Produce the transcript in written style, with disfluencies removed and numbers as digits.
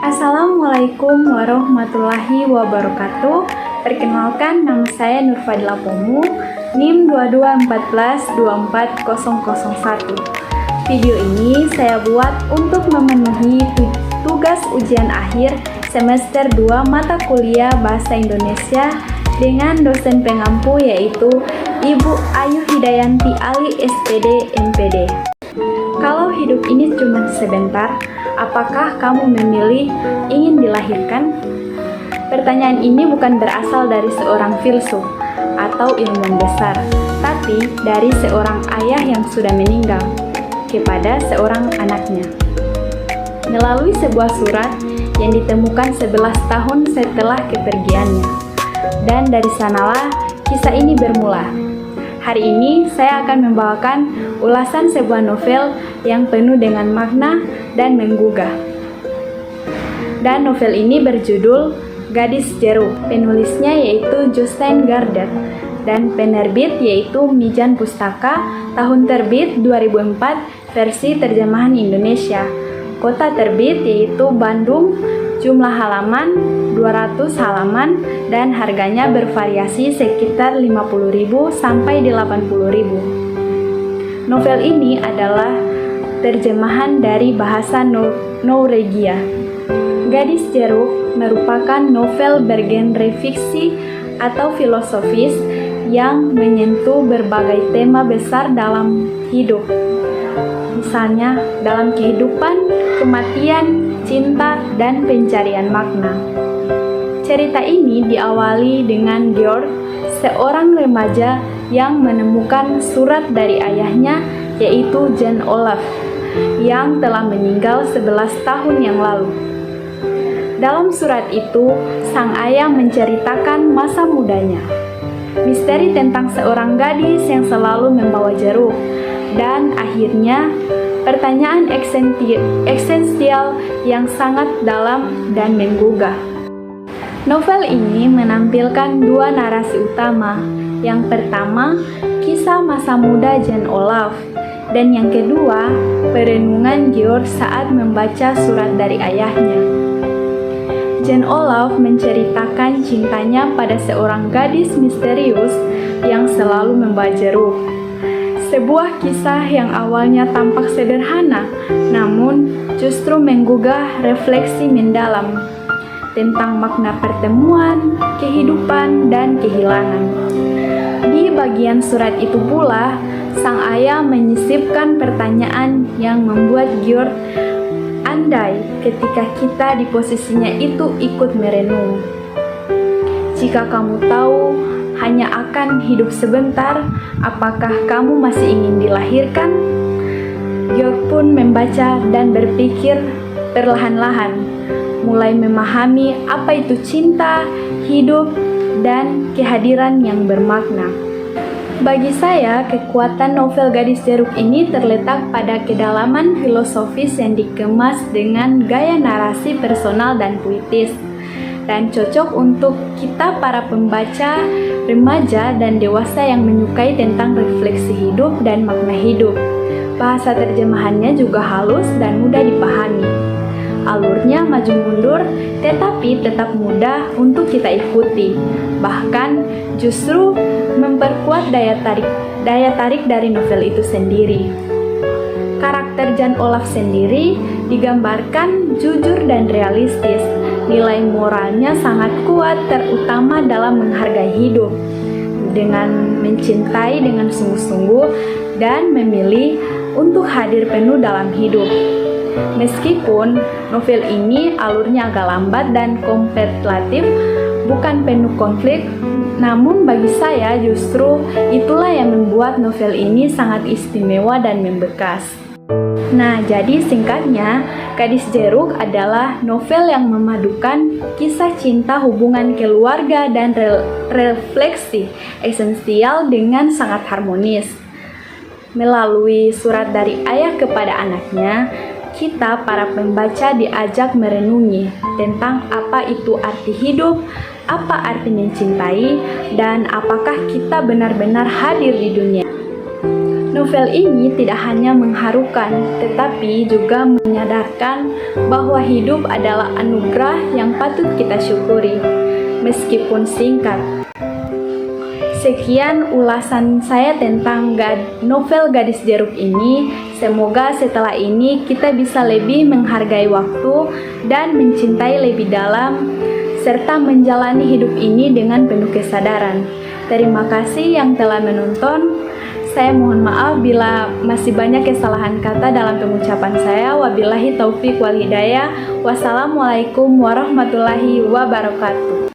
Assalamualaikum warahmatullahi wabarakatuh. Perkenalkan, nama saya Nurfadila Pomu, NIM 2214240001. Video ini saya buat untuk memenuhi tugas ujian akhir semester 2 mata kuliah Bahasa Indonesia dengan dosen pengampu yaitu Ibu Ayu Hidayanti Ali SPD MPD. Kalau hidup ini cuma sebentar, apakah kamu memilih ingin dilahirkan? Pertanyaan ini bukan berasal dari seorang filsuf atau ilmuwan besar, tapi dari seorang ayah yang sudah meninggal kepada seorang anaknya. Melalui sebuah surat yang ditemukan 11 tahun setelah kepergiannya. Dan dari sanalah kisah ini bermula. Hari ini saya akan membawakan ulasan sebuah novel yang penuh dengan makna dan menggugah. Dan novel ini berjudul Gadis Jeruk. Penulisnya yaitu Jostein Gaarder dan penerbit yaitu Mijan Pustaka, tahun terbit 2004, versi terjemahan Indonesia. Kota terbit yaitu Bandung, jumlah halaman 200 halaman dan harganya bervariasi sekitar 50.000 sampai 80.000. Novel ini adalah terjemahan dari bahasa Norwegia. Gadis Jeruk merupakan novel bergenre fiksi atau filosofis yang menyentuh berbagai tema besar dalam hidup. Misalnya dalam kehidupan, kematian, cinta, dan pencarian makna. Cerita ini diawali dengan Georg, seorang remaja yang menemukan surat dari ayahnya yaitu Jan Olaf yang telah meninggal 11 tahun yang lalu. Dalam surat itu, sang ayah menceritakan masa mudanya, misteri tentang seorang gadis yang selalu membawa jeruk, dan akhirnya pertanyaan eksistensial yang sangat dalam dan menggugah. Novel ini menampilkan dua narasi utama. Yang pertama, kisah masa muda Jan Olaf, dan yang kedua, perenungan Georg saat membaca surat dari ayahnya. Jan Olaf menceritakan cintanya pada seorang gadis misterius yang selalu membawa jeruk. Sebuah kisah yang awalnya tampak sederhana, namun justru menggugah refleksi mendalam tentang makna pertemuan, kehidupan, dan kehilangan. Di bagian surat itu pula, sang ayah menyisipkan pertanyaan yang membuat Georg andai ketika kita di posisinya itu ikut merenung. Jika kamu tahu hanya akan hidup sebentar, apakah kamu masih ingin dilahirkan? Georg pun membaca dan berpikir perlahan-lahan, mulai memahami apa itu cinta, hidup, dan kehadiran yang bermakna. Bagi saya, kekuatan novel Gadis Jeruk ini terletak pada kedalaman filosofis yang dikemas dengan gaya narasi personal dan puitis, dan cocok untuk kita para pembaca, remaja, dan dewasa yang menyukai tentang refleksi hidup dan makna hidup. Bahasa terjemahannya juga halus dan mudah dipahami. Alurnya maju mundur, tetapi tetap mudah untuk kita ikuti. Bahkan justru memperkuat daya tarik dari novel itu sendiri. Karakter Jan Olaf sendiri digambarkan jujur dan realistis. Nilai moralnya sangat kuat, terutama dalam menghargai hidup, dengan mencintai dengan sungguh-sungguh dan memilih untuk hadir penuh dalam hidup. Meskipun novel ini alurnya agak lambat dan kontemplatif, bukan penuh konflik, namun bagi saya justru itulah yang membuat novel ini sangat istimewa dan membekas. Nah, jadi singkatnya, Gadis Jeruk adalah novel yang memadukan kisah cinta, hubungan keluarga, dan refleksi esensial dengan sangat harmonis. Melalui surat dari ayah kepada anaknya, kita para pembaca diajak merenungi tentang apa itu arti hidup, apa arti mencintai, dan apakah kita benar-benar hadir di dunia. Novel ini tidak hanya mengharukan, tetapi juga menyadarkan bahwa hidup adalah anugerah yang patut kita syukuri, meskipun singkat. Sekian ulasan saya tentang novel Gadis Jeruk ini. Semoga setelah ini kita bisa lebih menghargai waktu dan mencintai lebih dalam, serta menjalani hidup ini dengan penuh kesadaran. Terima kasih yang telah menonton. Saya mohon maaf bila masih banyak kesalahan kata dalam pengucapan saya. Wabillahi taufik wal hidayah. Wassalamualaikum warahmatullahi wabarakatuh.